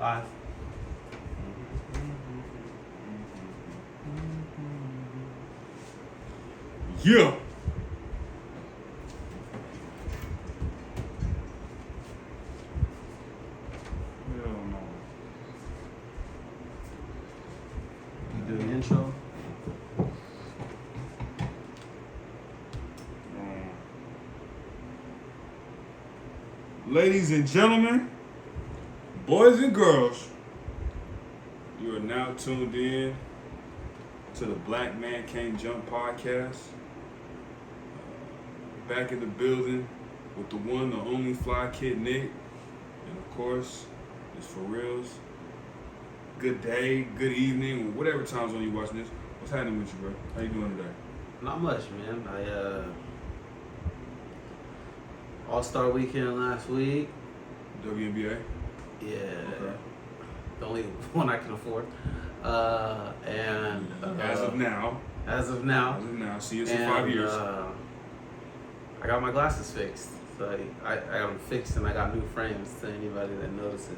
Live. Yeah. Hell no. You do the intro? Ladies and gentlemen, boys and girls, you are now tuned in to the Black Man Can't Jump podcast. Back in the building with the one, the only fly kid Nick. And of course, it's for reals. Good day, good evening, whatever time zone you're watching this. What's happening with you, bro? How you doing today? Not much, man. Allstar weekend last week. WNBA? Yeah. Okay. The only one I can afford. As of now. As of now. See you in 5 years. I got my glasses fixed. So I got them fixed and I got new frames to anybody that notices.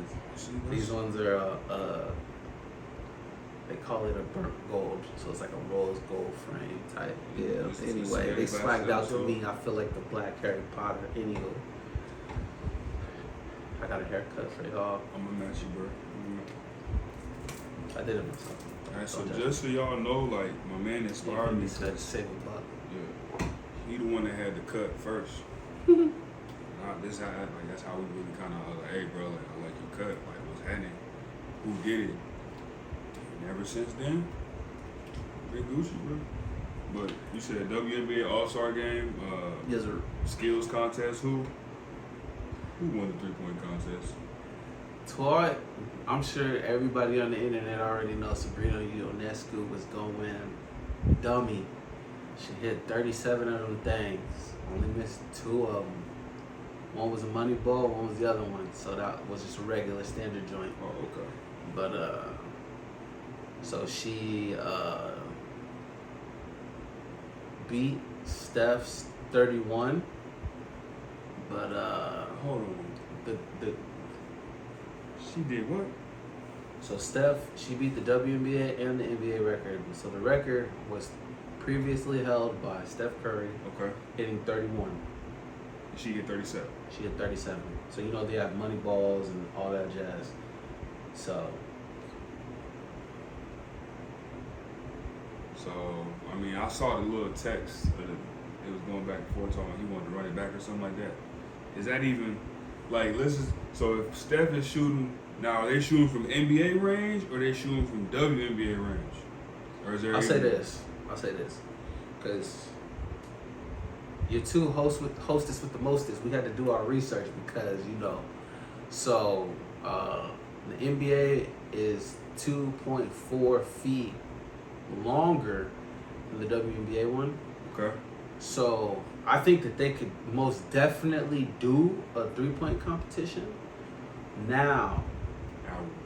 These ones are, they call it a burnt gold. So it's like a rose gold frame type deal. Anyway, they swagged out to me. I feel like the Black Harry Potter. Anywho, I got a haircut for y'all. I'm gonna match you, bro. I did it myself. Alright, so just so y'all know, like, my man inspired me to save a buck. Yeah. He the one that had the cut first. That's how we really kind of like, hey, bro, like, I like your cut. Like, what's happening? Who did it? And ever since then, been Gucci, bro. But you said WNBA All-Star game, Yes, sir. skills contest. Who won the 3-point contest? I'm sure everybody on the internet already knows Sabrina Ionescu was going dummy. She hit 37 of them things. Only missed 2 of them. One was a money ball, one was the other one. So that was just a regular standard joint. Oh, okay. But so she beat Steph's 31. But Hold on. the She did what? So Steph, she beat the WNBA and the NBA record. So the record was previously held by Steph Curry, Okay. hitting 31. She hit 37. She hit 37. So you know they have money balls and all that jazz. So I mean, I saw the little text. It was going back and forth talking about he wanted to run it back or something like that. Is that even, like, so if Steph is shooting, now are they shooting from NBA range or are they shooting from WNBA range? Or is there I'll say this. Because you're two hostess with the mostest. We had to do our research because, So the NBA is 2.4 feet longer than the WNBA one. Okay. So I think that they could most definitely do a 3-point competition. Now,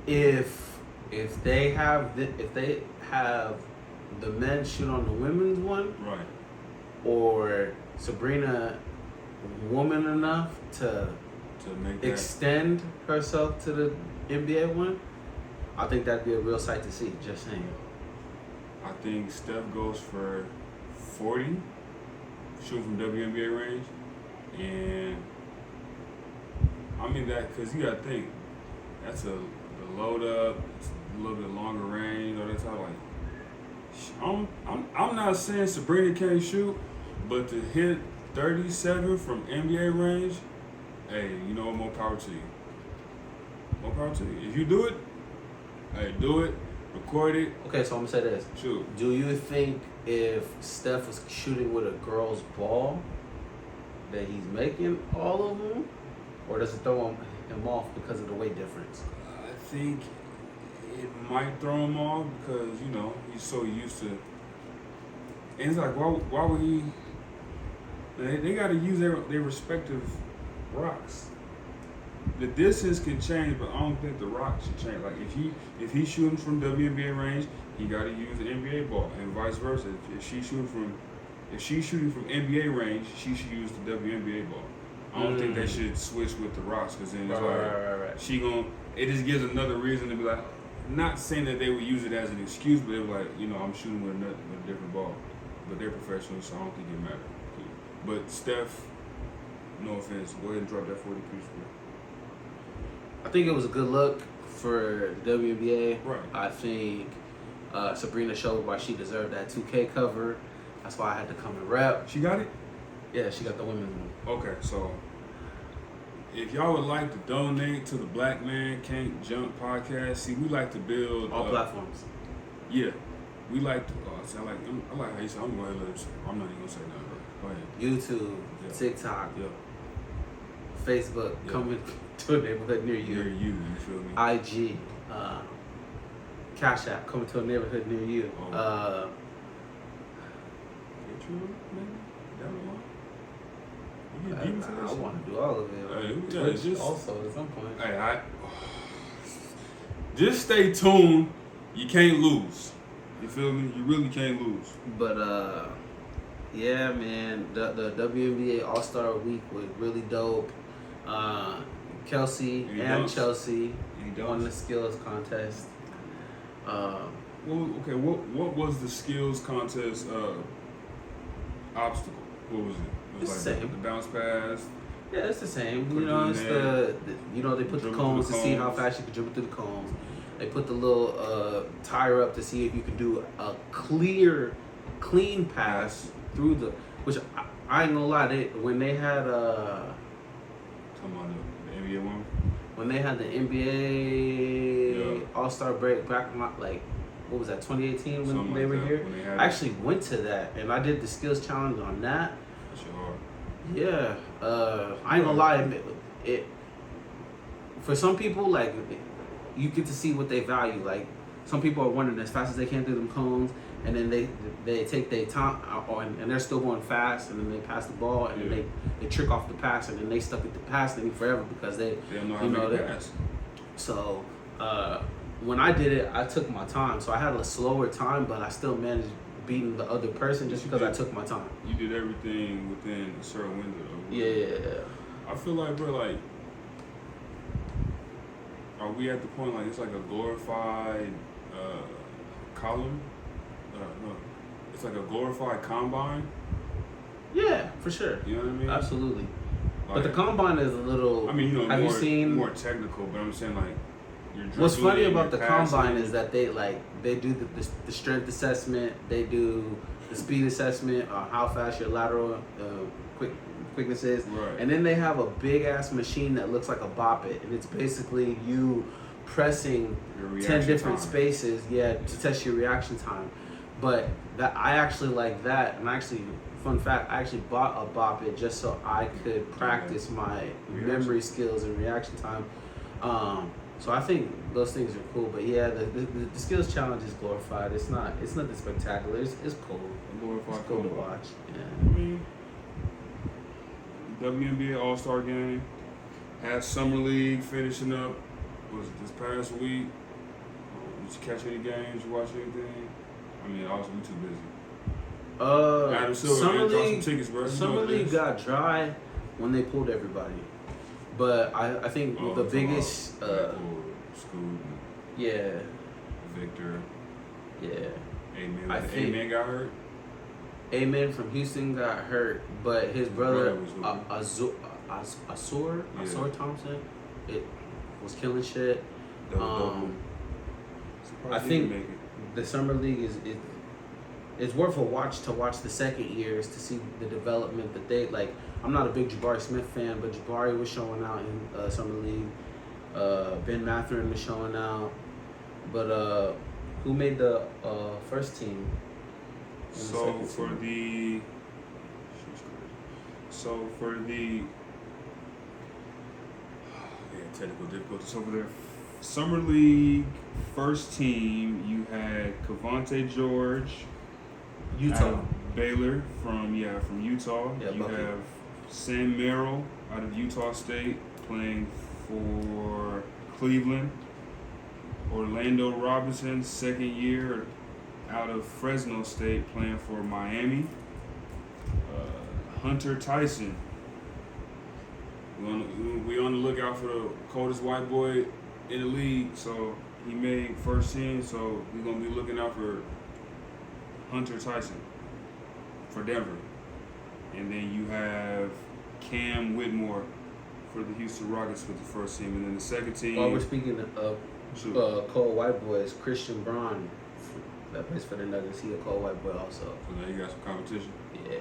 if they have the men shoot on the women's one, right, or Sabrina woman enough to make that extend herself to the NBA one, I think that'd be a real sight to see. Just saying. I think Steph goes for 40, shooting from WNBA range, and I mean that because you gotta think that's the load up, it's a little bit longer range, all that type. Like, I'm not saying Sabrina can't shoot, but to hit 37 from NBA range, hey, you know what? More power to you. More power to you. If you do it, hey, do it. Record it. Okay, so I'm gonna say this. Shoot. Do you think if Steph was shooting with a girl's ball, that he's making all of them, or does it throw him off because of the weight difference? I think it might throw him off because he's so used to. And it's like, why would he? They got to use their respective rocks. The distance can change, but I don't think the rock should change. Like if he's shooting from WNBA range, he got to use the NBA ball, and vice versa. If she's shooting from NBA range, she should use the WNBA ball. I don't think they should switch with the Rocks because then it's Right. she gon' it just gives another reason to be like, not saying that they would use it as an excuse, but they were like, I'm shooting with a different ball. But they're professionals, so I don't think it matters. But Steph, no offense, go ahead and drop that 40 piece. I think it was a good look for the WNBA. Right. I think Sabrina showed why she deserved that 2K cover. That's why I had to come and rep. She got it? Yeah, she got the women's one. Okay, so if y'all would like to donate to the Black Man Can't Jump podcast, see, we like to build all platforms. Yeah, we like to. I like how you say. I'm going to let him say. I'm not even gonna say nothing. Bro. Go ahead. YouTube, TikTok, Facebook, coming to a neighborhood near you. Near you feel me? IG, Cash App, coming to a neighborhood near you. Patreon, maybe down the line. I want to do all of it. Twitch also at some point. Hey, just stay tuned. You can't lose. You feel me? You really can't lose. But yeah, man, the WNBA All-Star Week was really dope. Kelsey and Chelsea won the skills contest. What was the skills contest obstacle? What was it? It was it's the same. The bounce pass. Yeah, it's the same. It's they put the cones to see how fast you can dribble through the cones. They put the little tire up to see if you can do a clean pass through the. Which I ain't gonna lie, when they had talking about the NBA one. When they had the NBA All-Star break back in what was that, 2018 when they were here? I actually went to that and I did the skills challenge on that. Yeah, I ain't gonna lie. It for some people, you get to see what they value. Like some people are running as fast as they can through them cones, and then they take their time, and they're still going fast, and then they pass the ball, and then they trick off the pass, and then they stuck at the pass thing forever because they don't know how to pass. So when I did it, I took my time. So I had a slower time, but I still managed beating the other person just because I took my time. You did everything within a certain window. Yeah. I feel like, bro, are we at the point it's like a glorified column? No, it's like a glorified combine. Yeah, for sure. You know what I mean? Absolutely. But the combine is a little. I mean, have you seen more technical? But I'm saying what's funny about the combine is that they do the strength assessment, they do the speed assessment, how fast your lateral quickness is, right. And then they have a big ass machine that looks like a bop it, and it's basically you pressing 10 different spaces, to test your reaction time. But I actually like that, and fun fact, I actually bought a bop it just so I could practice my memory skills and reaction time. So I think those things are cool, but the skills challenge is glorified. It's nothing spectacular. It's cool. It's cool to watch. Yeah. I mean, WNBA All-Star game had Summer League finishing up. Was this past week? Did you catch any games? You watch anything? I mean, also we too busy. Summer League got dry when they pulled everybody. But I think the biggest Scoot. Yeah. Victor. Yeah. Amen got hurt. Amen from Houston got hurt, but his brother Azor Thompson, it was killing shit. I think the summer league it's worth a watch to watch the second years to see the development that they like. I'm not a big Jabari Smith fan, but Jabari was showing out in summer league. Ben Mathurin was showing out, but who made the first team? So for the technical difficulties. So for the summer league first team, you had Cavante George, Utah, Baylor from Utah. Yeah, you have Sam Merrill out of Utah State playing for Cleveland. Orlando Robinson, second year out of Fresno State playing for Miami. Hunter Tyson We on the lookout for the coldest white boy in the league. So he made first team. So we're gonna be looking out for Hunter Tyson for Denver, and then you have Cam Whitmore for the Houston Rockets with the first team, and then the second team. While we're speaking of cold white boys, Christian Braun, that plays for the Nuggets, he a cold white boy also. So now you got some competition. Yeah.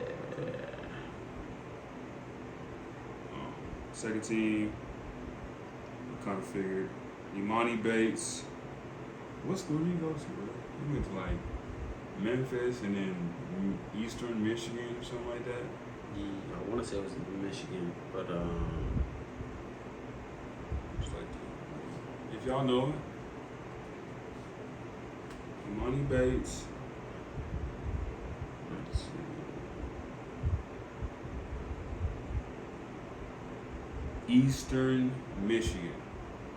Second team, I kind of figured. Imani Bates. What school did you go to, bro? You went to like Memphis and then Eastern Michigan or something like that? Yeah, I want to say it was in Michigan, but Just like that. If y'all know it, Imani Bates. Let's see. Eastern Michigan.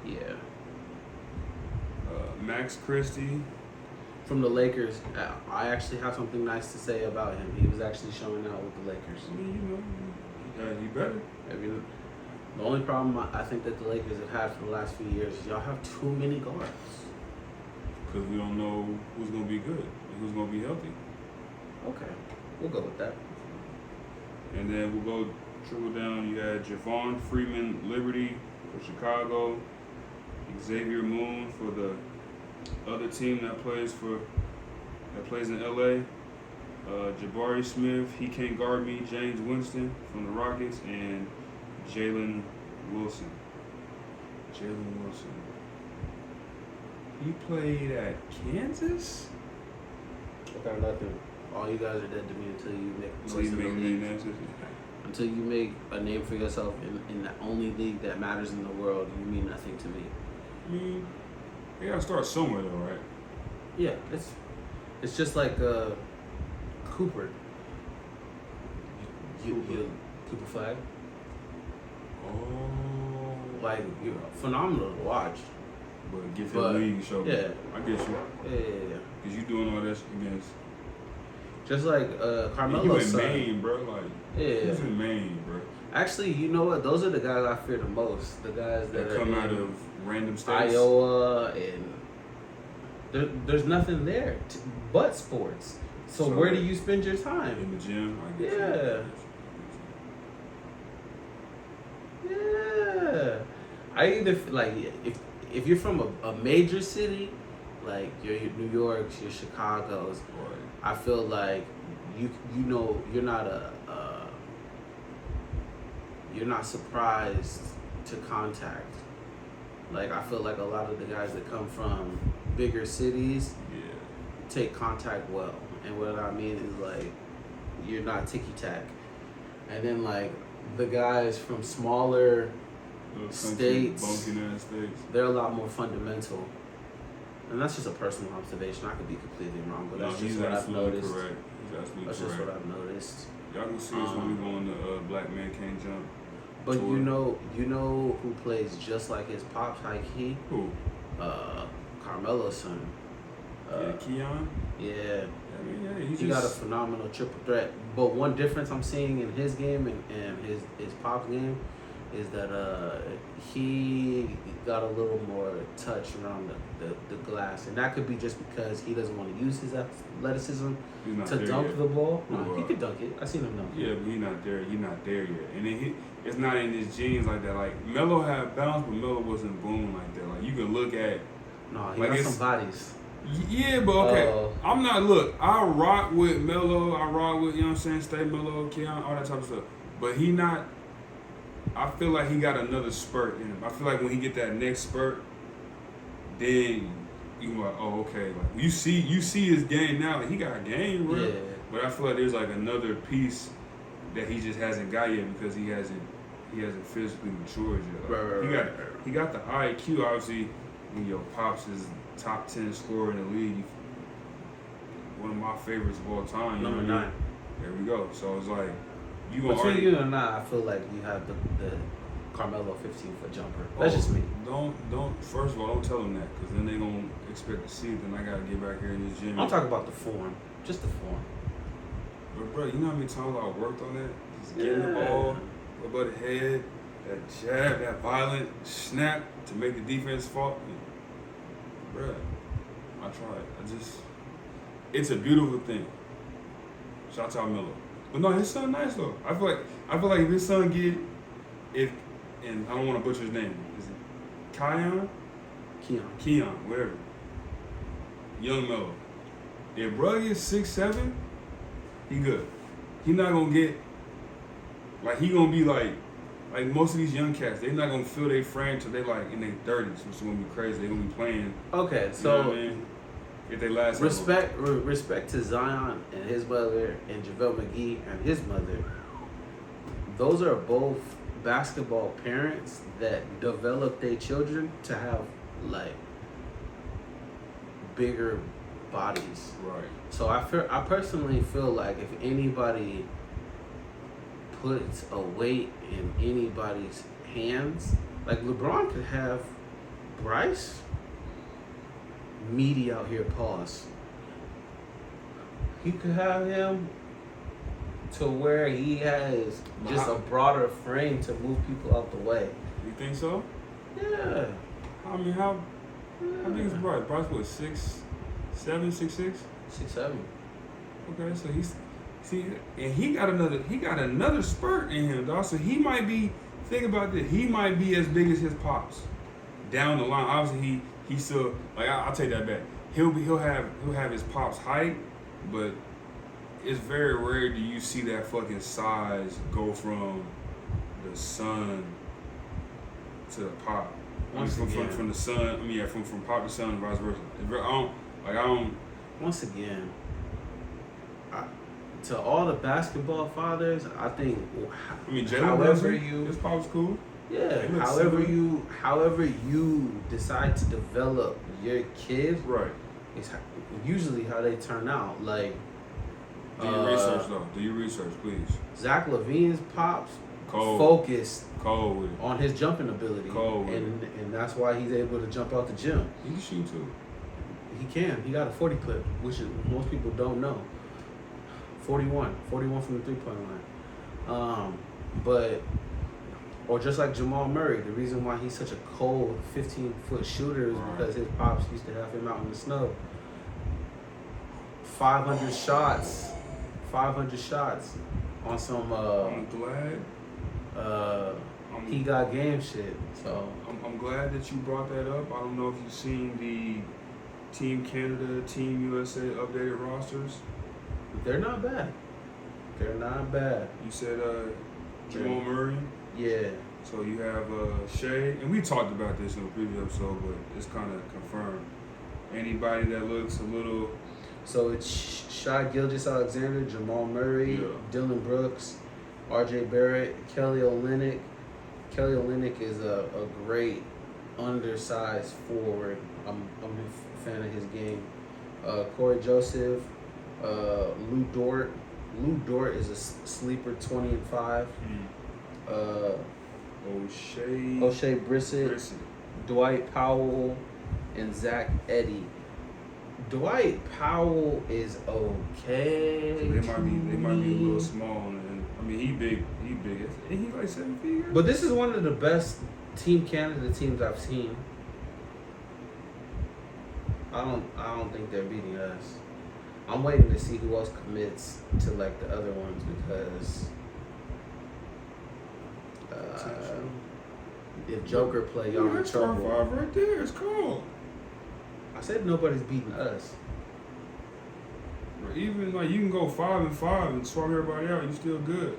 yeah. Max Christie. From the Lakers, I actually have something nice to say about him. He was actually showing out with the Lakers. I mean, he better. I mean, the only problem I think that the Lakers have had for the last few years is y'all have too many guards. Because we don't know who's going to be good and who's going to be healthy. Okay, we'll go with that. And then we'll go trickle down. You had Javon Freeman Liberty for Chicago, Xavier Moon for the other team that plays in LA. Jabari Smith, he can't guard me. James Winston from the Rockets, and Jalen Wilson. He played at Kansas. I got nothing. All you guys are dead to me until you make So you most of the make league. names. Until you make a name for yourself in the only league that matters in the world, you mean nothing to me. I mean, you gotta start somewhere though, right? Yeah, it's just like Cooper. You Cooper Flag. Oh. Like, you're phenomenal to watch. But get to the league and show. Yeah. I get you. Yeah. Cause you doing all that against. Just like You Carmelo's in son. Maine, bro. Like, Yeah. who's in Maine, bro? Actually, you know what? Those are the guys I fear the most. The guys that Come are out in of random states. Iowa, and there's nothing there but sports. So where do you spend your time? In the gym, I get Yeah. Yeah. I either like if you're from a major city, like your New York's, your Chicago's, Right. I feel like you know you're not you're not surprised to contact. Like, I feel like a lot of the guys that come from bigger cities Yeah. take contact well, and what I mean is like you're not ticky tack, and then like the guys from smaller Little country, states, bunking ass states. they're a lot more fundamental. And that's just a personal observation. I could be completely wrong, but No, that's he's just what I've absolutely noticed. correct. He's absolutely That's correct. just what I've noticed. Y'all can see us when we go on the Black Man Can't Jump. But tour. you know who plays just like his pops, high key? Who? Carmelo's son. Yeah, Keon. Yeah. I mean, yeah, He got a phenomenal triple threat. But one difference I'm seeing in his game and his pop's game is that he got a little more touch around the glass. And that could be just because he doesn't want to use his athleticism to dunk the ball. No, he could dunk it. I seen him dunk it. Yeah, but he's not there. He's not there yet. And then it's not in his genes like that. Like, Melo had balance, but Melo wasn't boom like that. Like, you can look at... No, he like got some bodies. Yeah, but okay. I'm not, look, I rock with Melo. I rock with, you know what I'm saying, Stay Melo, Keon, all that type of stuff. But he not... I feel like he got another spurt in him. I feel like when he get that next spurt, then you like, oh, okay. Like, you see his game now. Like, he got a game, bro. Yeah. But I feel like there's like another piece that he just hasn't got yet because he hasn't physically matured yet. Like, he got the IQ. Obviously, when your pops is top 10 scorer in the league, one of my favorites of all time. Number 9. There we go. So it's like you gonna Between argue. you and I feel like you have the Carmelo 15-foot jumper. That's just me. Don't. First of all, don't tell them that because then they gonna expect to see it. Then I gotta get back here in this gym. I'm talking about the form, just the form. But bro, you know how many times I worked on that? Just getting the ball above the head. that jab, that violent snap to make the defense fall. Bruh, I tried. It's a beautiful thing. Shout out Miller. But no, his son nice though. I feel like if his son and I don't want to butcher his name. Is it Keon, whatever. Young Melo. If bro gets 6'7", he good. He not gonna get like he gonna be like most of these young cats. They not gonna feel their frame till they like in their 30s, which is gonna be crazy. They gonna be playing. Okay, so you know what I mean? If they last respect to Zion and his mother and JaVale McGee and his mother. Those are both basketball parents that develop their children to have like bigger bodies. Right. So I personally feel like if anybody puts a weight in anybody's hands, like LeBron could have Bryce meaty out here, pause. He could have him to where he has just a broader frame to move people out the way. You think so? Yeah. I mean, how big is Bryce? Bryce was 6'7", 6'6"? 6'7". Okay, so he got another spurt in him, dog. So he might be. Think about this. He might be as big as his pops down the line. Obviously, he still like I'll take that back. He'll have his pops height, but it's very rare do you see that fucking size go from the son to the pop. From the son. From pop to son and vice versa. I don't. Once again, to all the basketball fathers, I think. Jalen his pop's cool. Yeah. However you decide to develop your kids, right, is usually how they turn out. Like. Do your research though. Do your research, please. Zach LaVine's pops focused on his jumping ability, and that's why he's able to jump out the gym. He can shoot too. He can. He got a 40 clip, which most people don't know. 41 from the 3-point line. Or just like Jamal Murray, the reason why he's such a cold 15-foot shooter is because his pops used to have him out in the snow. 500 shots on some. I'm glad. He got game shit. So I'm glad that you brought that up. I don't know if you've seen the Team Canada, Team USA updated rosters. They're not bad. You said Jamal Murray. Yeah. So you have Shea, and we talked about this in the previous episode, but it's kind of confirmed. Anybody that looks a little. So it's Shai Gilgeous-Alexander, Jamal Murray, Dylan Brooks, R.J. Barrett, Kelly Olynyk. Kelly Olynyk is a great undersized forward. I'm a fan of his game. Corey Joseph, Lou Dort. Lou Dort is a sleeper, 20-5. O'Shea Brissett, Dwight Powell, and Zach Edey. Dwight Powell is okay. So they might be a little small, and I mean he big. Ain't he like 7 feet? But this is one of the best Team Canada teams I've seen. I don't think they're beating us. I'm waiting to see who else commits to like the other ones because if Joker play, y'all in trouble. Star 5 right there. It's cold. I said nobody's beating us. Or even like you can go 5-5 and swap everybody out, you still good.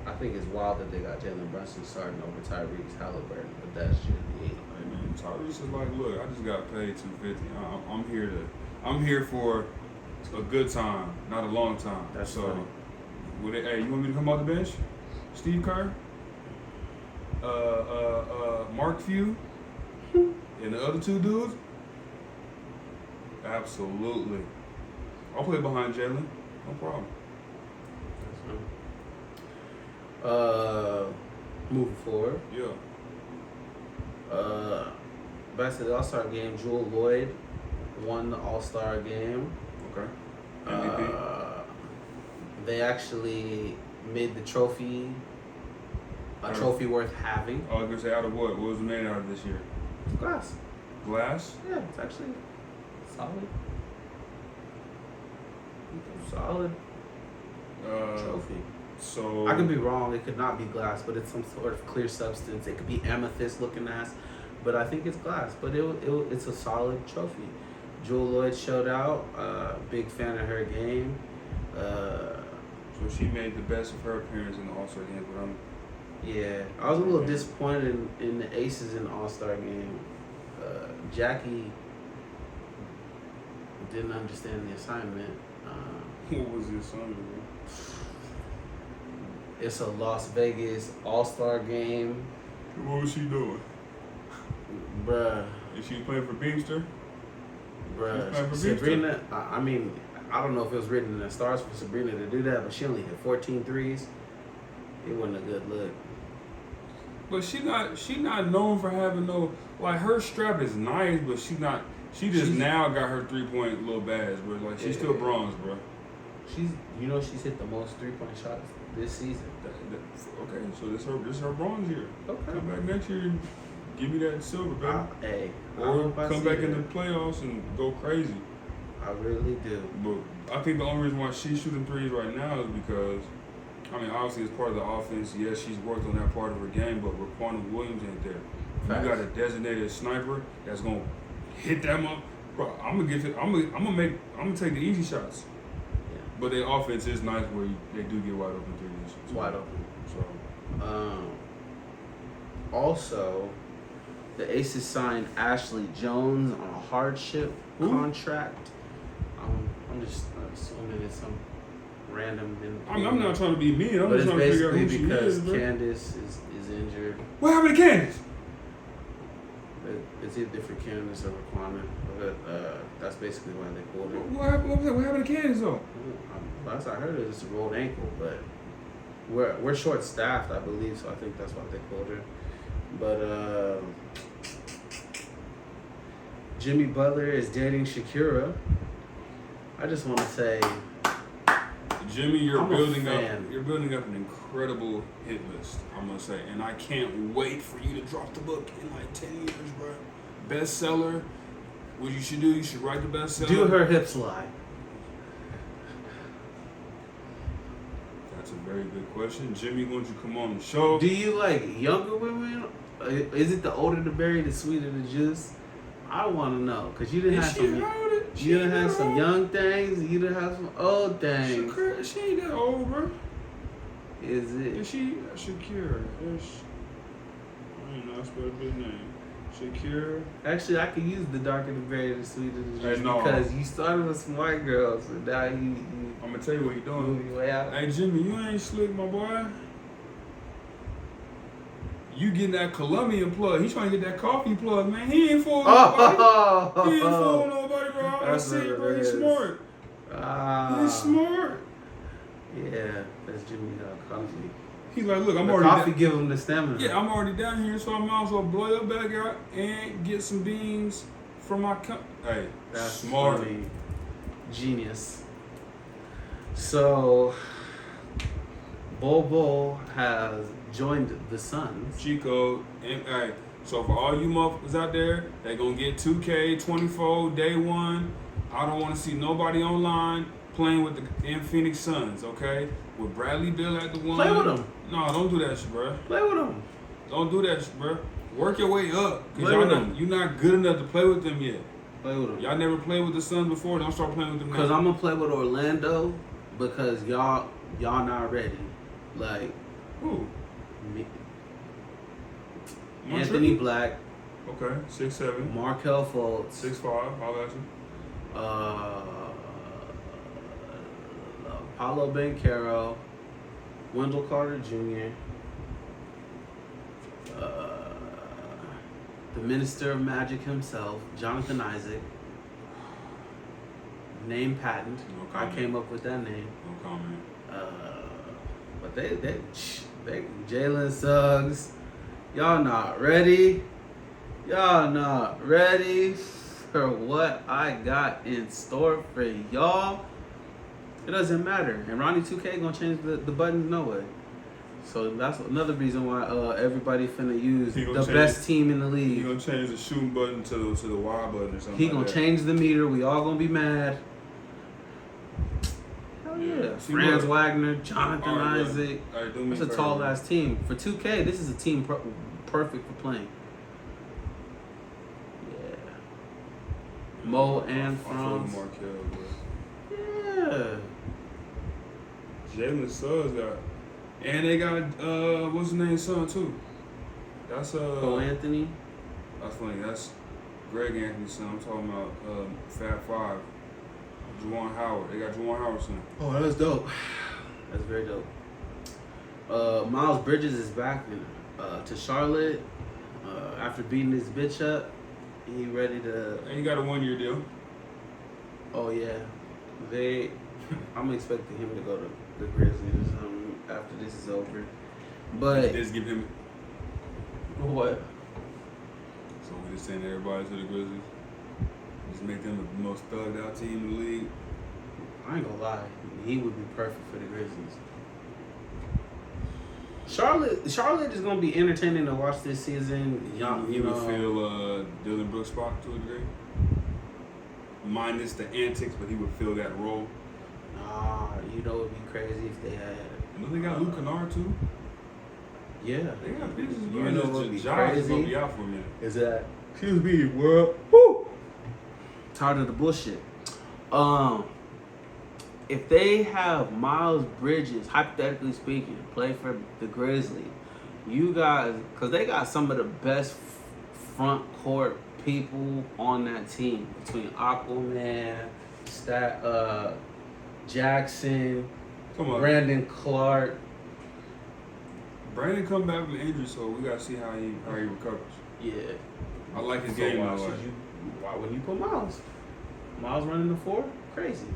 I think it's wild that they got Jalen Brunson starting over Tyrese Halliburton, but that's just it. Hey man, Tyrese is like, look, I just got paid $250. I'm here for a good time, not a long time. That's so. funny. Hey, you want me to come off the bench? Steve Kerr, Mark Few, and the other 2 dudes. Absolutely. I'll play behind Jalen. No problem. Moving forward. Yeah. Back to the Allstar game, Jewel Lloyd won the All-Star game. Okay. MVP. They actually made the trophy A trophy worth having. I was gonna say out of what? What was it made out of this year? Glass. Glass? Yeah, it's actually solid. Solid trophy. So I could be wrong. It could not be glass, but it's some sort of clear substance. It could be amethyst looking ass, but I think it's glass. But it's a solid trophy. Jewel Lloyd showed out. Big fan of her game. So she made the best of her appearance in the All-Star game, but Yeah, I was a little disappointed in the Aces in the All-Star game. Jackie didn't understand the assignment. what was the assignment, bro? It's a Las Vegas All-Star game. What was she doing? Bruh. And she was playing for Beamster? Bruh. Sabrina, I mean, I don't know if it was written in the stars for Sabrina to do that, but she only hit 14 threes. It wasn't a good look. But she not known for having no, like, her strap is nice, but she's now got her 3-point little badge, bro. Like, she's still bronze, bro. She's hit the most 3-point shots this season. Okay, so this her bronze year. Okay. Come back next year and give me that silver, baby. Hey, or come back in the playoffs and go crazy. I really do. But I think the only reason why she's shooting threes right now is because, I mean, obviously it's part of the offense. Yes, she's worked on that part of her game, but Raquan Williams ain't there. Facts. You got a designated sniper that's gonna hit them up. Bro, I'm gonna take the easy shots. Yeah. But their offense is nice where they do get wide open threes. It's wide open. So also, the Aces signed Ashley Jones on a hardship contract. I'm just assuming it's some random. I'm not trying to be mean. I'm but just it's trying to figure out who basically she because is, bro. Candace is injured. What happened to Candace? It's either for Candace or Raquana. But that's basically why they pulled her. What happened to Candace though? Last I heard, it was just a rolled ankle, but we're short staffed, I believe, so I think that's why they pulled her. But Jimmy Butler is dating Shakira. I just want to say, Jimmy, you're I'm a building up an incredible hit list, I'm gonna say, and I can't wait for you to drop the book in like 10 years, bro. Bestseller. What you should do, you should write the bestseller. Do her hips lie? That's a very good question. Jimmy, why don't you come on the show? Do you like younger women? Is it the older the berry, the sweeter the juice? I want to know, cause you didn't have some young things. You didn't have some old things. She ain't that old, bro. Is it? Is she Shakira? I don't know. That's what her name. Shakira. Actually, I could use the darker the berry, the sweeter the juice, no. because you started with some white girls, and now you I'm gonna tell you what you're doing. move your way out. Hey Jimmy, you ain't slick, my boy. You getting that Colombian plug. He trying to get that coffee plug, man. He ain't fooling nobody. He ain't fooling nobody, bro. I see it, bro. He's smart. He's smart. Yeah, that's Jimmy Coffee. He's like, look, I'm The already coffee give him the stamina. Yeah, I'm already down here, so I might as well blow your bag out and get some beans from my Hey, That's smart. funny. Genius. So, Bobo has joined the Suns. Chico, and hey, so for all you motherfuckers out there, they gonna get 2K24 day one. I don't want to see nobody online playing with the Phoenix Suns, okay? With Bradley Beal at the one. Play with them. No, don't do that shit, bro. Play with them. Don't do that shit, bro. Work your way up, cause Play with them. you're not good enough to play with them yet. Play with them. Y'all never played with the Suns before. Don't start playing with them now. Because I'm going to play with Orlando because y'all not ready. Like, Who? me, Montreal? Anthony Black, Okay, 6'7", Markelle Fultz, 6'5". I'll at you. Paolo Banchero, Wendell Carter Jr., the Minister of Magic himself, Jonathan Isaac, name patent. No I comment. came up with that name. No comment. But they Jalen Suggs, y'all not ready. Y'all not ready for what I got in store for y'all. It doesn't matter. And Ronnie 2K gonna change the buttons no way. So that's another reason why everybody finna use He the gonna best team in the He league. gonna change the shooting button to the Y button or something. He like gonna that. change the meter. We all gonna be mad. Hell yeah. See, Franz look. Wagner, Jonathan All right, Isaac. All right, do me It's a favor, tall bro. ass team. For 2K, this is a team perfect for playing. Yeah. Mo and I fuck with Franz. Markel, bro. Yeah. Jalen Suggs got, and they got what's his name son too. That's Cole Anthony. That's funny. That's Greg Anthony's son. I'm talking about Fab Five. Juwan Howard. They got Juwan Howard's son. Oh, that's dope. That's very dope. Miles Bridges is back to Charlotte after beating his bitch up. He ready to. And he got a 1-year deal. Oh yeah, I'm expecting him to go to the Grizzlies after this is over. But Just give him. what? So we just send everybody to the Grizzlies. Just make them the most thugged out team in the league. I ain't gonna lie, he would be perfect for the Grizzlies. Charlotte is gonna be entertaining to watch this season. He would fill Dylan Brooks' spot to a degree. Minus the antics, but he would fill that role. Nah, it'd be crazy if they had. You know they got Luke Kennard too. Yeah, They got pieces. You know what would be Josh is gonna crazy? be out for a minute. Is that? Excuse me, world. Woo! Tired of the bullshit. If they have Miles Bridges, hypothetically speaking, play for the Grizzlies, you guys, because they got some of the best front court people on that team between Aquaman, Jackson, Come on, Brandon Clark. Brandon come back from injury, so we gotta see how he recovers. Yeah. I like his So game why though. why wouldn't you put Miles? Miles running the 4? Crazy.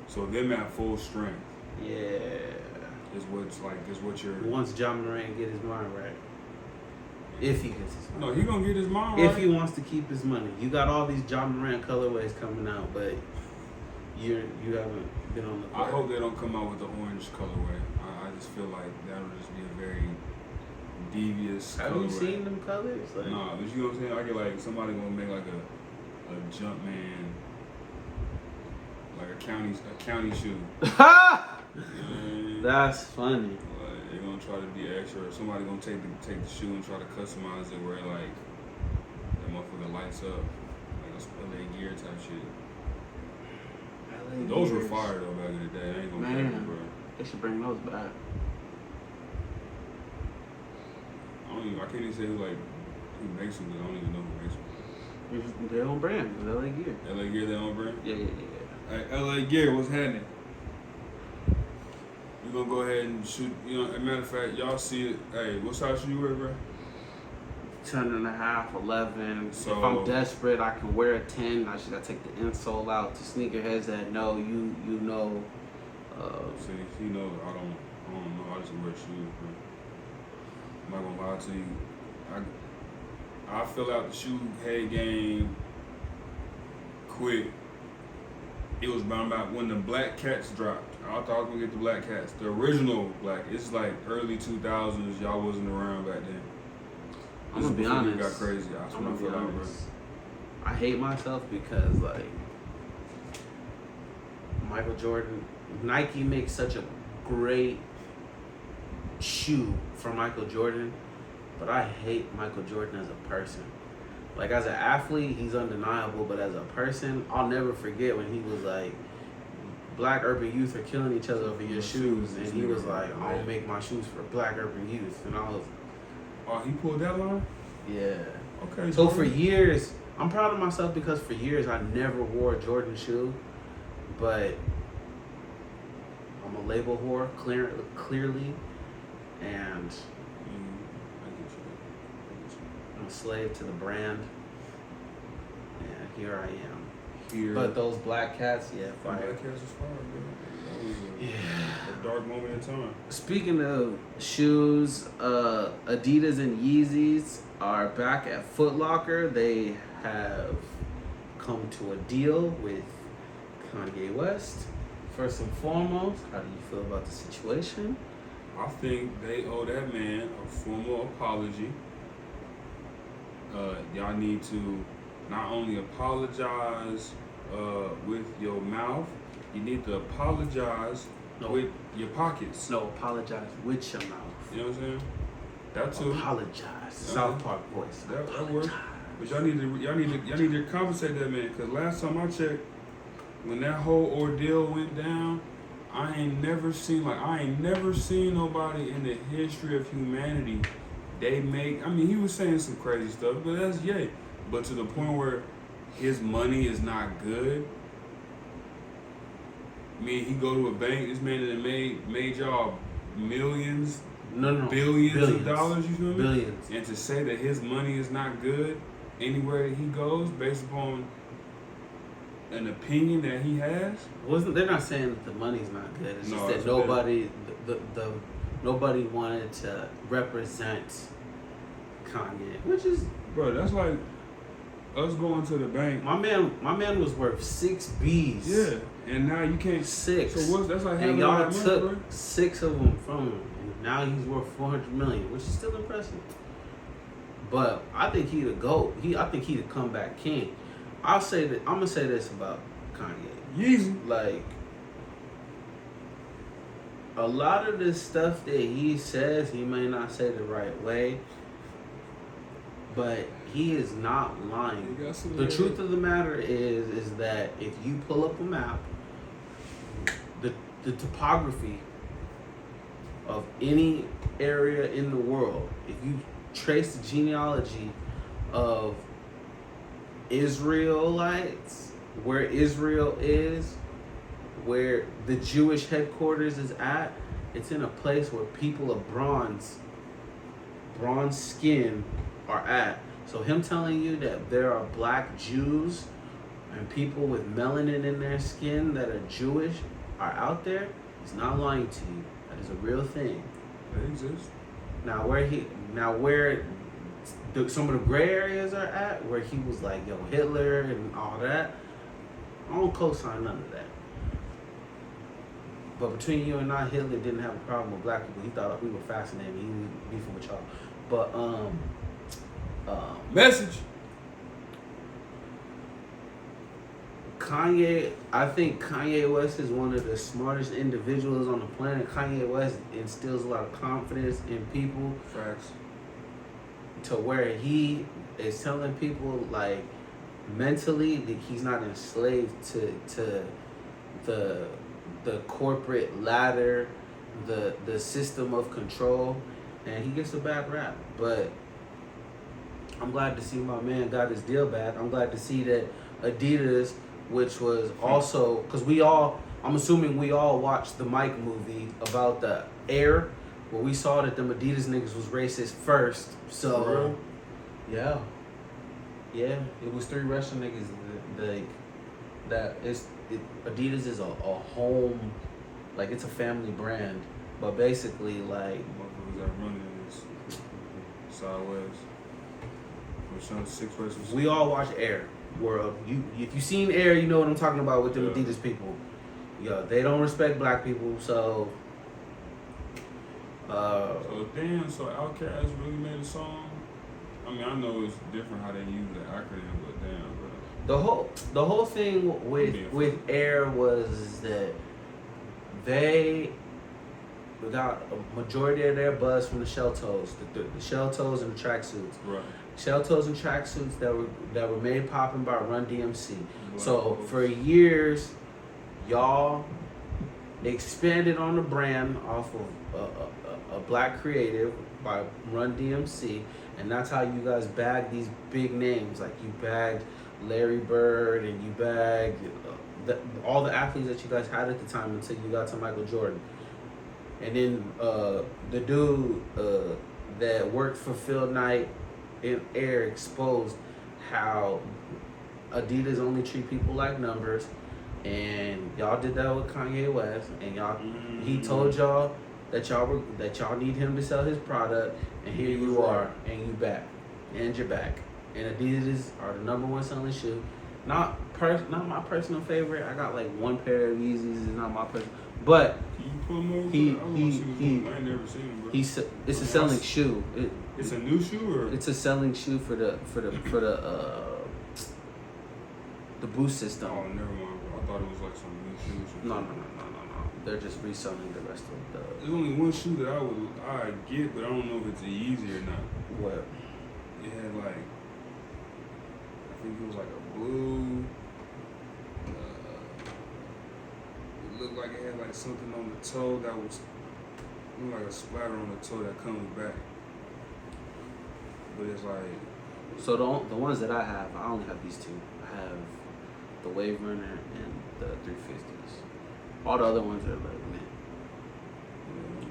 So them at full strength Yeah. is what you're. Once John Moran get his mind right. If he gets his mind No, right. he gonna get his mind If right. he wants to keep his money. You got all these John Moran colorways coming out, but you haven't been on the court. I hope they don't come out with the orange colorway. I just feel like that'll just be a very devious Have colorway. you seen them colors? Like, Nah, but you know what I'm saying? I get like somebody gonna make like a jump man, like a county shoe. You know what I mean? That's funny. Like, they're gonna try to be extra. Or somebody gonna take the shoe and try to customize it where like that motherfucker lights up, like a LA Gear type shit. Those were fire though back in the day. I ain't gonna Man. care, bro. They should bring those back. I can't even say who makes them. 'Cause I don't even know who makes them. It's their own brand. It's LA Gear. LA Gear, their own brand. Yeah. Hey, LA Gear, what's happening? We gonna go ahead and shoot. You know, as a matter of fact, y'all see it. Hey, what size shoe you wear, bro? 10.5, 11. So- if I'm desperate, I can wear a 10. I just gotta take the insole out to sneakerheads that know you know. See, he knows. I don't know. I just wear shoes, bro. I'm not gonna lie to you. I fill out the shoe head game quick. It was about when the Black Cats dropped. I thought I was gonna get the Black Cats, the original Black. It's like early 2000s. Y'all wasn't around back then. I'm gonna be Before honest. it got crazy. That's I'm when I gonna be fell out, bro. honest. I hate myself because like Michael Jordan, Nike makes such a great shoe for Michael Jordan, but I hate Michael Jordan as a person. Like as an athlete, he's undeniable, but as a person, I'll never forget when he was like, black urban youth are killing each other over your shoes, and he was like, I don't make my shoes for black urban youth, and I was, Oh, he pulled that line? yeah. Okay. So Jordan. for years, I'm proud of myself because for years I never wore a Jordan shoe, but I'm a label whore clearly, and I get you. I'm a slave to the brand, and here I am. Here. But those black cats, yeah, fire. Black Cats was fire, bro. That was Yeah. a dark moment in time. Speaking of shoes, Adidas and Yeezys are back at Foot Locker. They have come to a deal with Kanye West first and foremost, how do you feel about the situation? I think they owe that man a formal apology. Y'all need to not only apologize with your mouth, you need to apologize with your pockets. No, apologize with your mouth. You know what I'm saying? That too. Apologize. South Park voice. That works. But y'all need to compensate that man. Cause last time I checked, when that whole ordeal went down, I ain't never seen nobody in the history of humanity. He was saying some crazy stuff, but that's yay. But to the point where his money is not good. He go to a bank. This man that made y'all millions, billions of dollars. You feel me? Billions. And to say that his money is not good anywhere that he goes, based upon an opinion that he has. They're not saying that the money's not good. It's just that nobody wanted to represent Kanye, which is, bro. That's like us going to the bank. My man was worth 6 B's. Yeah, and now you can't 6. So that's like and y'all took money, 6 of them from him, and now he's worth $400 million, which is still impressive. But I think he'd a GOAT. I think he'd a comeback king. I'm gonna say this about Kanye. Yeezy. Like, a lot of the stuff that he says, he may not say the right way, but he is not lying. The truth of the matter is that if you pull up a map, the topography of any area in the world, if you trace the genealogy of Israelites, where Israel is, where the Jewish headquarters is at, it's in a place where people of bronze skin are at. So him telling you that there are black Jews and people with melanin in their skin that are Jewish are out there, he's not lying to you. That is a real thing. They exist. Now where some of the gray areas are at, where he was like, yo, Hitler and all that, I don't co-sign none of that. But between you and I, Hitler didn't have a problem with black people. He thought we were fascinating. He was beefing with y'all. But message. Kanye, I think Kanye West is one of the smartest individuals on the planet. Kanye West instills a lot of confidence in people. Facts. To where he is telling people, like, mentally that he's not enslaved to the corporate ladder, the system of control, and he gets a bad rap. But I'm glad to see my man got his deal back. I'm glad to see that Adidas, which was also, because I'm assuming we all watched the Mike movie about the Air, where we saw that them Adidas niggas was racist first. So, yeah, it was 3 Russian niggas. Adidas is a home, like, it's a family brand, but basically, like, motherfuckers that running this sideways. We all watch Air. World, if you seen Air, you know what I'm talking about with them Adidas people. Yeah, they don't respect black people, so. So Outkast really made a song. I mean, I know it's different how they use the acronym, but damn, bro. The whole thing with Air was that they got a majority of their buzz from the shell toes, the shell toes and the tracksuits. Right. Shell toes and tracksuits that were made popping by Run DMC. So for years, y'all expanded on the brand off of a black creative by Run DMC, and that's how you guys bagged these big names. Like, you bagged Larry Bird, and you bagged all the athletes that you guys had at the time until you got to Michael Jordan. And then the dude that worked for Phil Knight in Air exposed how Adidas only treat people like numbers, and y'all did that with Kanye West, and he told y'all that y'all need him to sell his product, and here you are, and you're back, and Adidas are the #1 selling shoe, not my personal favorite. I got like one pair of Yeezys. It's not my personal, but Can you pull them over? he I wanna see what's going on. I ain't never seen them, bro. it's a selling shoe. It's a new shoe, or It's a selling shoe for the boost system. oh, never mind, bro. I thought it was like some new shoes. No. They're just reselling the rest of the. There's only one shoe that I get, but I don't know if it's a Yeezy or not. What? It had like, I think it was like a blue. It looked like it had like something on the toe that was looked like a splatter on the toe that comes back. But it's like, So the ones that I only have these two. I have the Wave Runner and the 350s. All the other ones are like, man.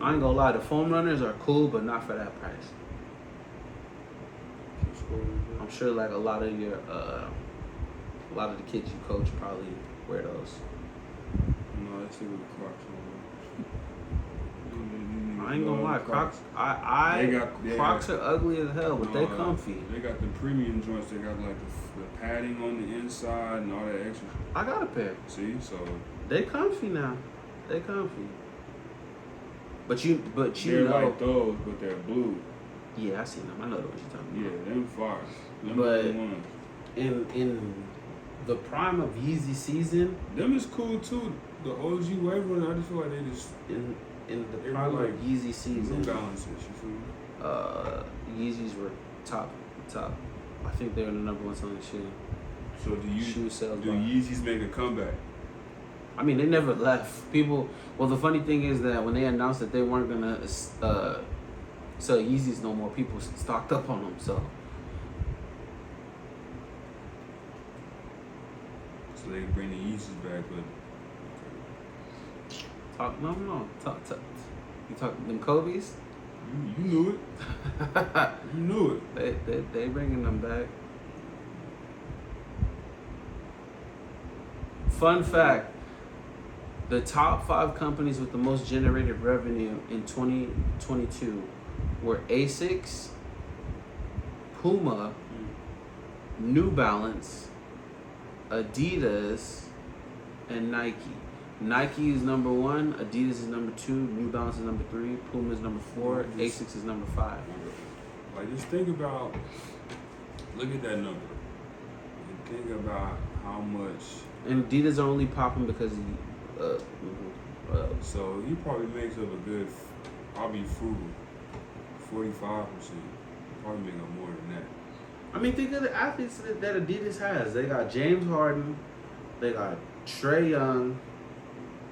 I ain't gonna lie, the foam runners are cool, but not for that price. I'm sure like a lot of the kids you coach probably wear those. no, that's still with the Crocs on. I ain't gonna lie, Crocs. Crocs are ugly as hell, but they comfy. They got the premium joints. They got like the padding on the inside and all that extra. I got a pair. See, so They comfy now. They comfy. But you they're know. like those, but they're blue. Yeah, I seen them. I know what you're talking Yeah, about. them fire. Them But- the ones. In the prime of Yeezy season, Them is cool too. The OG Wave Runner, I just feel like they just in the They prime were of like Yeezy New season, Balances. You feel me? Yeezys were top. I think they were the number one selling shoe. So Shoe sales. do Yeezys make a comeback? I mean, they never left. People. Well, the funny thing is that when they announced that they weren't gonna sell Yeezys no more, people stocked up on them. So So they bring the Yeezys back, but talk. You talk them Kobe's. you knew it. You knew it. They bringing them back. Fun fact: the top 5 companies with the most generated revenue in 2022 were Asics, Puma, New Balance, Adidas, and Nike. Nike is number 1, Adidas is number 2, New Balance is number 3, Puma is number 4, Asics is number 5. Like, just think about, look at that number, and think about how much. And Adidas are only popping because So he probably makes up a good, I'll be frugal, 45%. Probably make up more than that. I mean, think of the athletes that Adidas has. They got James Harden, they got Trae Young,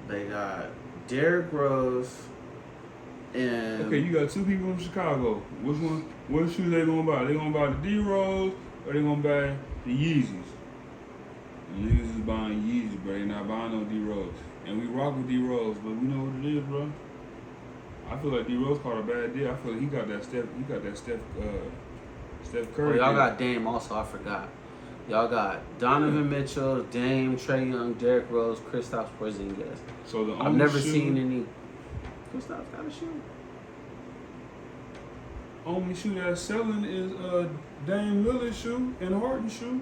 they got Derrick Rose, and Okay, you got 2 people from Chicago. Which one? What shoes they gonna buy? They gonna buy the D-Rose or they gonna buy the Yeezys? The niggas is buying Yeezys, bro. They not buying no D-Rose. And we rock with D-Rose, but we know what it is, bro. I feel like D-Rose caught a bad deal. I feel like he got that Steph Curry. oh, y'all deal. got Dame also. I forgot. Y'all got Donovan Mitchell, Dame, Trae Young, Derrick Rose, Kristaps Porzingis. So the only I've never shoe, seen any. Kristaps got a shoe. only shoe that's selling is Dame Lillard's shoe and Harden's shoe.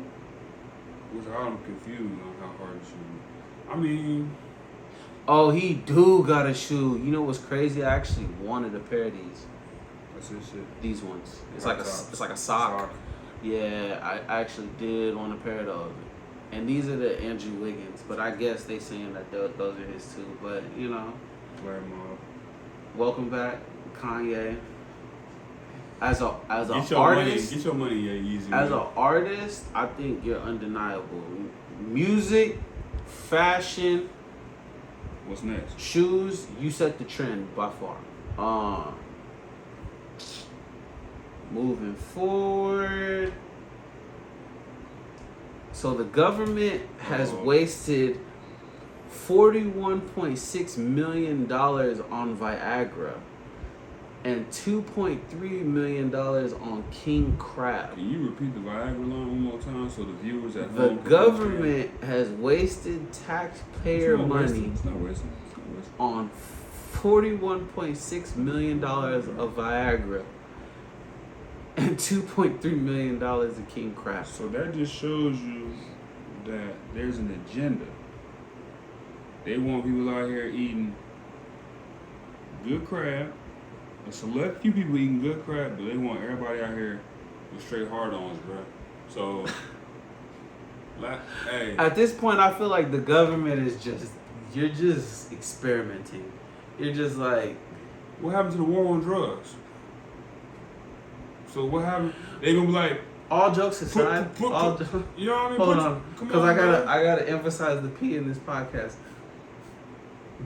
Which I'm confused on how Harden's shoe. I mean, Oh, he do got a shoe. You know what's crazy? I actually wanted a pair of these. that's his shit. These ones. It's White like top. it's like a sock. Yeah, I actually did want a pair of those. And these are the Andrew Wiggins, but I guess they saying that those are his too. But you know, Flag mob. welcome back, Kanye. As an Get your artist, money. Get your money, yeah, easy. as man. an artist, I think you're undeniable. Music, fashion, What's next? shoes, you set the trend by far. Moving forward. So the government has wasted $41.6 million on Viagra and $2.3 million on king crab. Can you repeat the Viagra line one more time so the viewers at The home can government has wasted taxpayer understand? money It's not wasting. It's not wasting. on $41.6 million of Viagra and $2.3 million of king crab. So that just shows you that there's an agenda. They want people out here eating good crab. A select few people eating good crab, but they want everybody out here with straight hard-ons, bro. So, hey. At this point, I feel like the government is you're just experimenting. You're just like, What happened to the war on drugs? So what happened? They gonna be like, all jokes aside, you know what I mean? hold on, because I gotta emphasize the P in this podcast.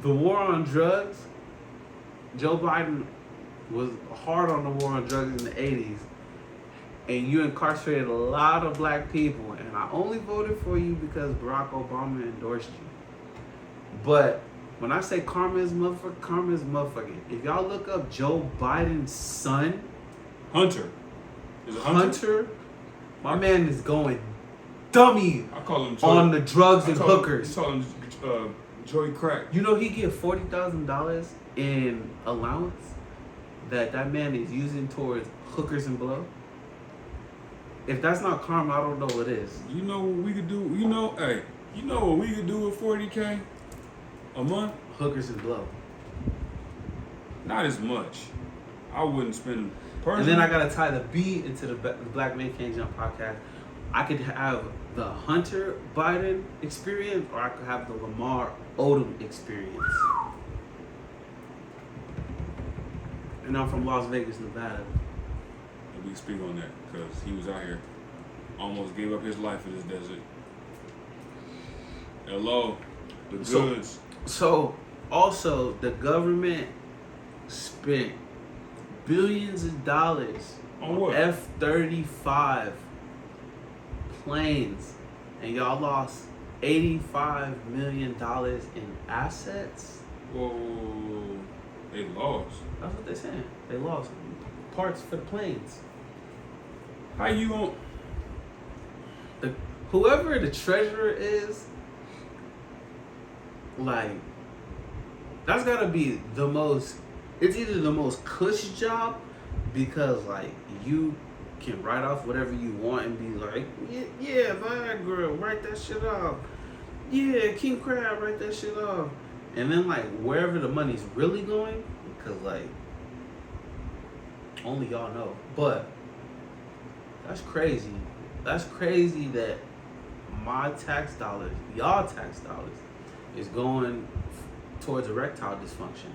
The war on drugs, Joe Biden was hard on the war on drugs in the 80s, and you incarcerated a lot of black people, and I only voted for you because Barack Obama endorsed you. But when I say karma is motherfucking. If y'all look up Joe Biden's son, Hunter. Is it Hunter? My man is going dummy I call him Joey, on the drugs and hookers. I call him Joey Crack. You know he get $40,000 in allowance that man is using towards hookers and blow. If that's not karma, I don't know what is. You know what we could do? You know what we could do with $40K a month? Hookers and blow. Not as much. I wouldn't spend. And then I gotta tie the B into the Black Men Can't Jump podcast. I could have the Hunter Biden experience, or I could have the Lamar Odom experience. And I'm from Las Vegas, Nevada. And we can speak on that because he was out here, almost gave up his life in this desert. Hello, the goods. So also the government spent billions of dollars on what? F-35 planes, and y'all lost $85 million in assets. Whoa, they lost. That's what they're saying. They lost parts for the planes. How you gonna? Whoever the treasurer is, like, that's gotta be the most. It's either the most cush job because like you can write off whatever you want and be like, yeah, Viagra, write that shit off. Yeah, King Crab, write that shit off. And then like wherever the money's really going, because like only y'all know. But that's crazy. That's crazy that my tax dollars, y'all tax dollars, is going towards erectile dysfunction.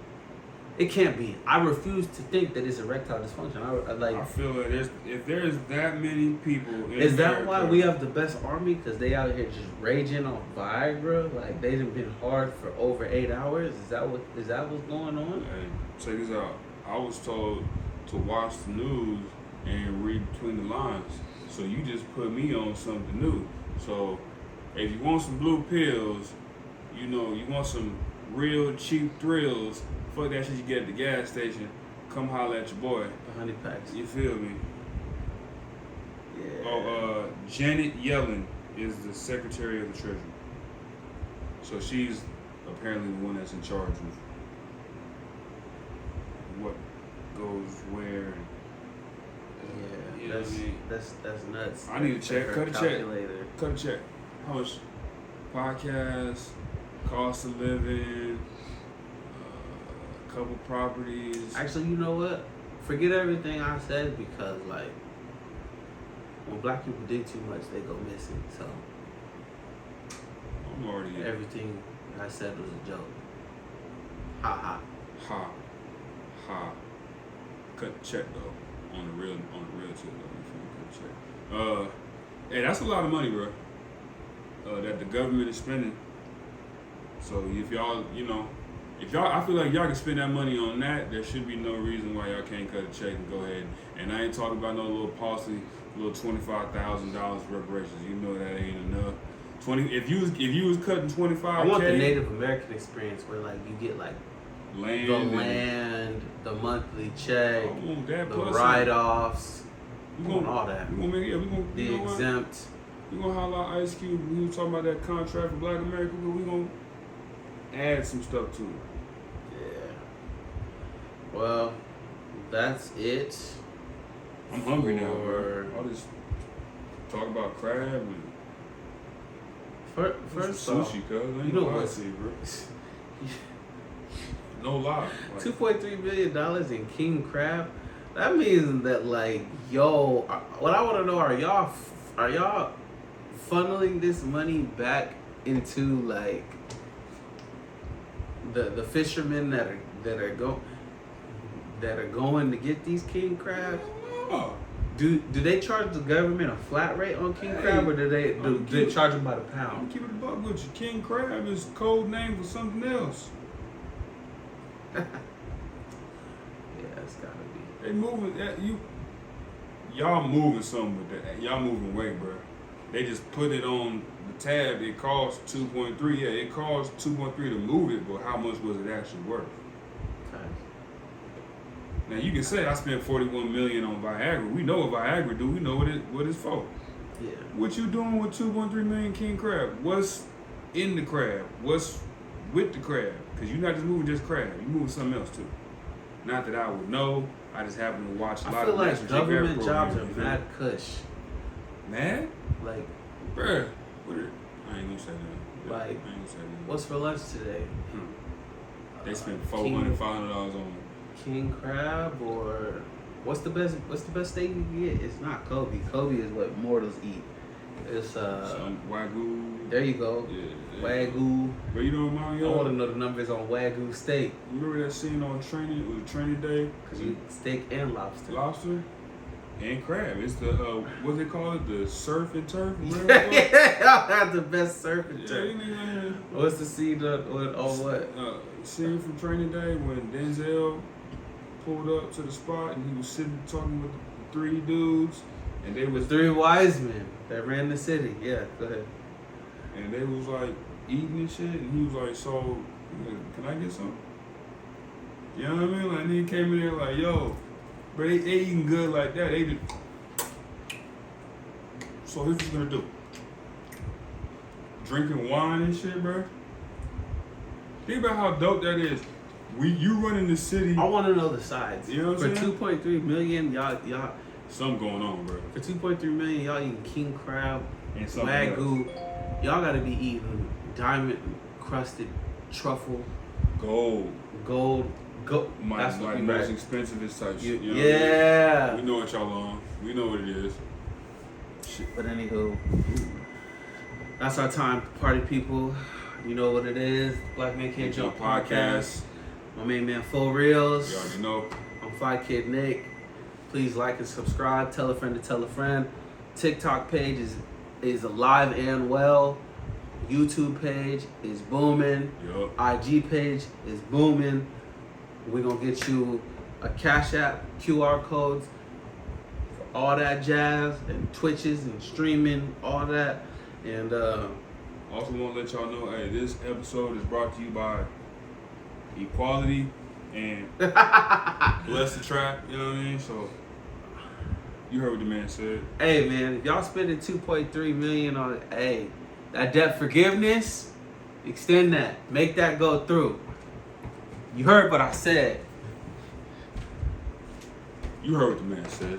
It can't be. I refuse to think that it's erectile dysfunction. I feel like if there's that many people in Is that America, why we have the best army? Because they out here just raging on Viagra? Like they done been hard for over 8 hours? Is that what's going on? Hey, check this out. I was told to watch the news and read between the lines. So you just put me on something new. So if you want some blue pills, you know, you want some real cheap thrills, fuck that shit you get at the gas station, come holler at your boy. The honey packs. You feel me? Yeah. Janet Yellen is the Secretary of the Treasury. So she's apparently the one that's in charge of what goes where. Yeah, you know what I mean? that's nuts. I need to check. Cut a check. Calculator. Cut a check. How much? Podcast, cost of living, couple properties. Actually, you know what? Forget everything I said because, like, when black people dig too much, they go missing. So, I'm already everything I said was a joke. Ha ha. Ha. Ha. Cut the check though. On the real shit though. You feel me? Cut the check. Hey, that's a lot of money, bro. That the government is spending. So if y'all, I feel like y'all can spend that money on that, there should be no reason why y'all can't cut a check and go ahead. And I ain't talking about no little paltry, little $25,000 reparations. You know that ain't enough. If you was cutting $25K. I want the Native American experience where like you get like land, the monthly check, the write-offs. We want all that. The exempt. We're going to holler out Ice Cube when he was talking about that contract for Black America, but we're going to add some stuff to it. Yeah. Well, that's it. I'm hungry now, bro. I'll just talk about crab and First Some off, sushi, cuz. Ain't you know no lie what? to you, bro. No lie. Like, $2.3 million in king crab. That means that like, yo, what I want to know, are y'all funneling this money back into like the fishermen that are going to get these king crabs? oh, Do they charge the government a flat rate on king crab, or do they charge them by the I'm pound? keep it a buck with you. King crab is code name for something else. Yeah, it's gotta be. They moving that y'all moving something with that. Y'all moving weight, bro. They just put it on the tab. It costs 2.3. Yeah, it costs 2.3 to move it, but how much was it actually worth? Okay. Now you can say I spent 41 million on Viagra. We know what Viagra do. We know what it's for. Yeah. What you doing with 2.3 million king crab? What's in the crab? What's with the crab? Because you're not just moving just crab. You're moving something else too. Not that I would know. I just happen to watch a lot I feel of like National Geographic government jobs are programs, mad cush. Mad? Like, Bruh. I ain't gonna say that. Like, I ain't gonna say that. what's for lunch today? They spent King- $500 on King crab, or what's the best steak you can get? It's not Kobe. Kobe is what mortals eat. It's some Wagyu. there you go. Yeah. Wagyu. But you know what, man? I want to know the numbers on Wagyu steak. You remember that scene on Training? It was Training Day. Cause you eat steak and lobster. Lobster and crab. It's the what they call it? The surf and turf. Y'all have the best surf and Yeah, turf. you nigga. What's the scene on what? Scene from Training Day when Denzel pulled up to the spot and he was sitting talking with the three dudes, and they The was three wise men that ran the city. Yeah, go ahead. and they was like eating and shit, and he was like, "So, can I get some?" You know what I mean? Like, and he came in there like, "Yo, but they eating good like that. They did." So here's what you gonna do: drinking wine and shit, bro. Think about how dope that is. You running the city. I want to know the sides. You know what I'm For saying? 2.3 million, y'all. Something going on, bro. For 2.3 million, y'all eating king crab, And something wagyu. Y'all gotta be eating diamond crusted truffle, Gold. gold. That's what like we most right. expensive type shit. You know Yeah. what I mean? We know what y'all on. We know what it is. Shit. But anywho, that's our time, party people. You know what it is. Black Man Can't Jump podcast. My main man, Full Reels. You already know. I'm Fly Kid Nick. Please like and subscribe. Tell a friend to tell a friend. TikTok page is alive and well. YouTube page is booming. Yup. IG page is booming. We're gonna get you a Cash App, QR codes, for all that jazz, and Twitches and streaming, all that. And Also want to let y'all know, hey, this episode is brought to you by Equality and Bless the Trap. You know what I mean? So you heard what the man said. hey man, if y'all spending 2.3 million on that debt forgiveness, extend that. Make that go through. You heard what I said. You heard what the man said.